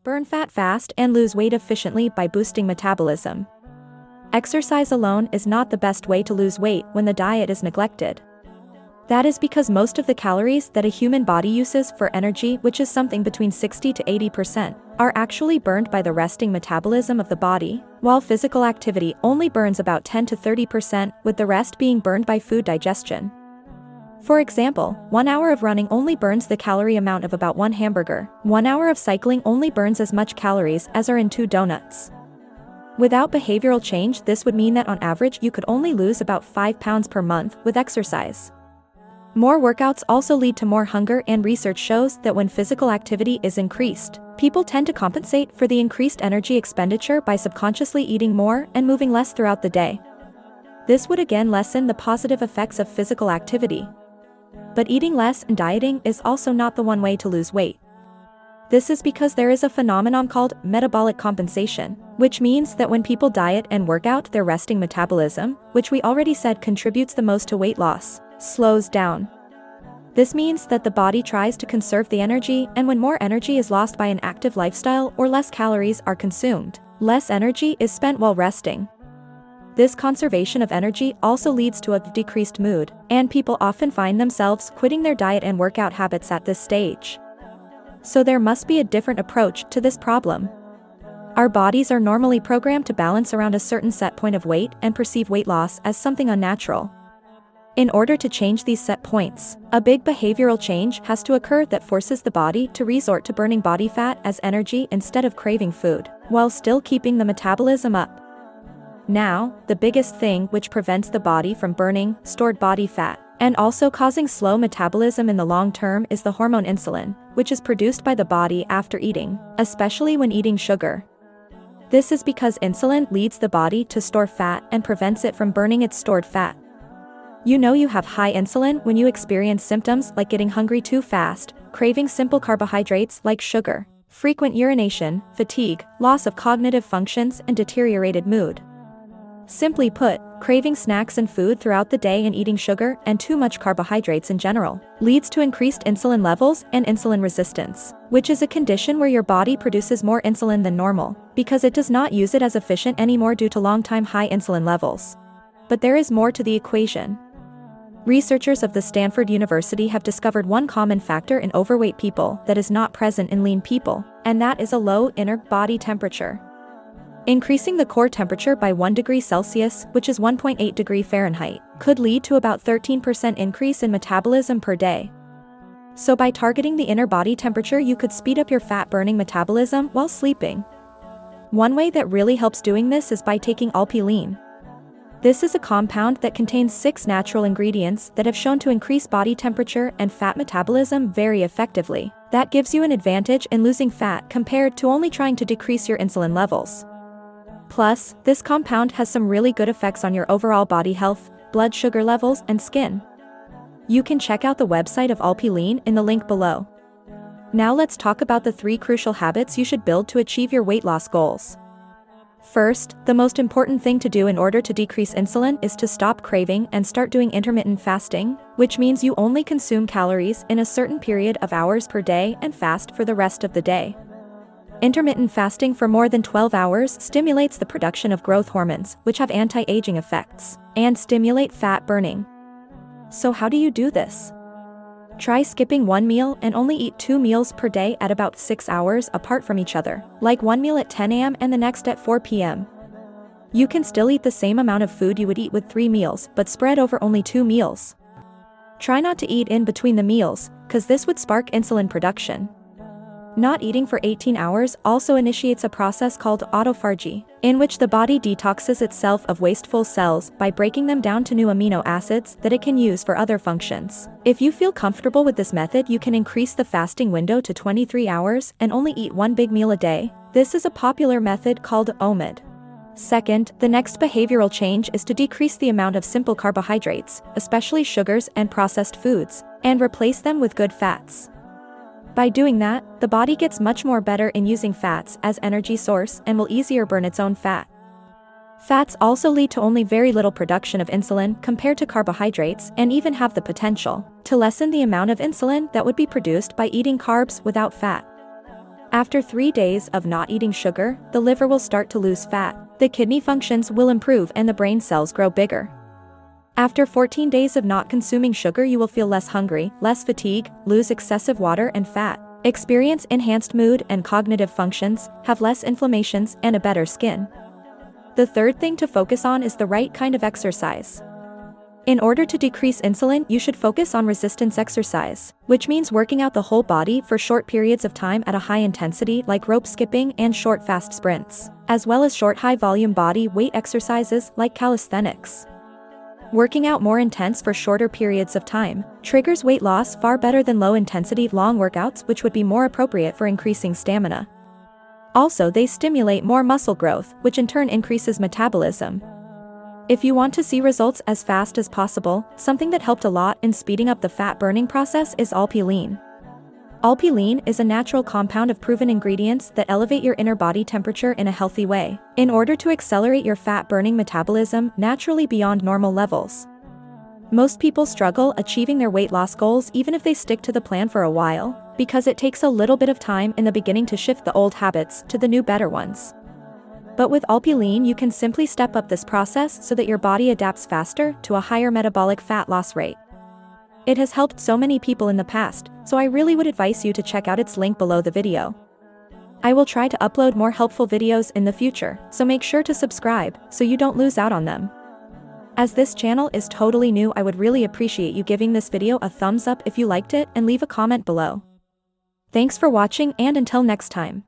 burn fat fast and lose weight efficiently by boosting metabolism. Exercise alone is not the best way to lose weight when the diet is neglected. That is because most of the calories that a human body uses for energy, which is something between 60 to 80%, are actually burned by the resting metabolism of the body, while physical activity only burns about 10 to 30%, with the rest being burned by food digestion. For example, 1 hour of running only burns the calorie amount of about 1 hamburger. 1 hour of cycling only burns as much calories as are in 2 donuts. Without behavioral change, this would mean that on average you could only lose about 5 pounds per month with exercise. More workouts also lead to more hunger, and research shows that when physical activity is increased, people tend to compensate for the increased energy expenditure by subconsciously eating more and moving less throughout the day. This would again lessen the positive effects of physical activity. But eating less and dieting is also not the one way to lose weight. This is because there is a phenomenon called metabolic compensation, which means that when people diet and work out, their resting metabolism, which we already said contributes the most to weight loss, slows down. This means that the body tries to conserve the energy, and when more energy is lost by an active lifestyle or less calories are consumed, less energy is spent while resting. This conservation of energy also leads to a decreased mood, and people often find themselves quitting their diet and workout habits at this stage. So there must be a different approach to this problem. Our bodies are normally programmed to balance around a certain set point of weight and perceive weight loss as something unnatural. In order to change these set points, a big behavioral change has to occur that forces the body to resort to burning body fat as energy instead of craving food, while still keeping the metabolism up. Now, the biggest thing which prevents the body from burning stored body fat, and also causing slow metabolism in the long term, is the hormone insulin, which is produced by the body after eating, especially when eating sugar. This is because insulin leads the body to store fat and prevents it from burning its stored fat. You know you have high insulin when you experience symptoms like getting hungry too fast, craving simple carbohydrates like sugar, frequent urination, fatigue, loss of cognitive functions, and deteriorated mood. Simply put, craving snacks and food throughout the day and eating sugar and too much carbohydrates in general leads to increased insulin levels and insulin resistance, which is a condition where your body produces more insulin than normal, because it does not use it as efficient anymore due to long-time high insulin levels. But there is more to the equation. Researchers of the Stanford University have discovered one common factor in overweight people that is not present in lean people, and that is a low inner body temperature. Increasing the core temperature by 1 degree Celsius, which is 1.8 degree Fahrenheit, could lead to about 13% increase in metabolism per day. So by targeting the inner body temperature, you could speed up your fat-burning metabolism while sleeping. One way that really helps doing this is by taking Alpilene. This is a compound that contains 6 natural ingredients that have shown to increase body temperature and fat metabolism very effectively. That gives you an advantage in losing fat compared to only trying to decrease your insulin levels. Plus, this compound has some really good effects on your overall body health, blood sugar levels, and skin. You can check out the website of Alpilene in the link below. Now let's talk about the 3 crucial habits you should build to achieve your weight loss goals. First, the most important thing to do in order to decrease insulin is to stop craving and start doing intermittent fasting, which means you only consume calories in a certain period of hours per day and fast for the rest of the day. Intermittent fasting for more than 12 hours stimulates the production of growth hormones, which have anti-aging effects, and stimulate fat burning. So how do you do this? Try skipping 1 meal and only eat 2 meals per day at about 6 hours apart from each other, like 1 meal at 10 a.m. and the next at 4 p.m. You can still eat the same amount of food you would eat with 3 meals, but spread over only 2 meals. Try not to eat in between the meals, because this would spark insulin production. Not eating for 18 hours also initiates a process called autophagy, in which the body detoxes itself of wasteful cells by breaking them down to new amino acids that it can use for other functions. If you feel comfortable with this method, you can increase the fasting window to 23 hours and only eat 1 big meal a day. This is a popular method called OMAD. Second, the next behavioral change is to decrease the amount of simple carbohydrates, especially sugars and processed foods, and replace them with good fats. By doing that, the body gets much more better in using fats as energy source and will easier burn its own fat. Fats also lead to only very little production of insulin compared to carbohydrates and even have the potential to lessen the amount of insulin that would be produced by eating carbs without fat. After 3 days of not eating sugar, the liver will start to lose fat, the kidney functions will improve and the brain cells grow bigger. After 14 days of not consuming sugar, you will feel less hungry, less fatigue, lose excessive water and fat, experience enhanced mood and cognitive functions, have less inflammations and a better skin. The third thing to focus on is the right kind of exercise. In order to decrease insulin, you should focus on resistance exercise, which means working out the whole body for short periods of time at a high intensity like rope skipping and short fast sprints, as well as short high volume body weight exercises like calisthenics. Working out more intense for shorter periods of time triggers weight loss far better than low intensity long workouts, which would be more appropriate for increasing stamina. Also, they stimulate more muscle growth, which in turn increases metabolism. If you want to see results as fast as possible, something that helped a lot in speeding up the fat burning process is Alpilene. Alpilene is a natural compound of proven ingredients that elevate your inner body temperature in a healthy way, in order to accelerate your fat-burning metabolism naturally beyond normal levels. Most people struggle achieving their weight loss goals even if they stick to the plan for a while, because it takes a little bit of time in the beginning to shift the old habits to the new better ones. But with Alpilene, you can simply step up this process so that your body adapts faster to a higher metabolic fat loss rate. It has helped so many people in the past, so I really would advise you to check out its link below the video. I will try to upload more helpful videos in the future, so make sure to subscribe so you don't lose out on them. As this channel is totally new, I would really appreciate you giving this video a thumbs up if you liked it and leave a comment below. Thanks for watching, and until next time.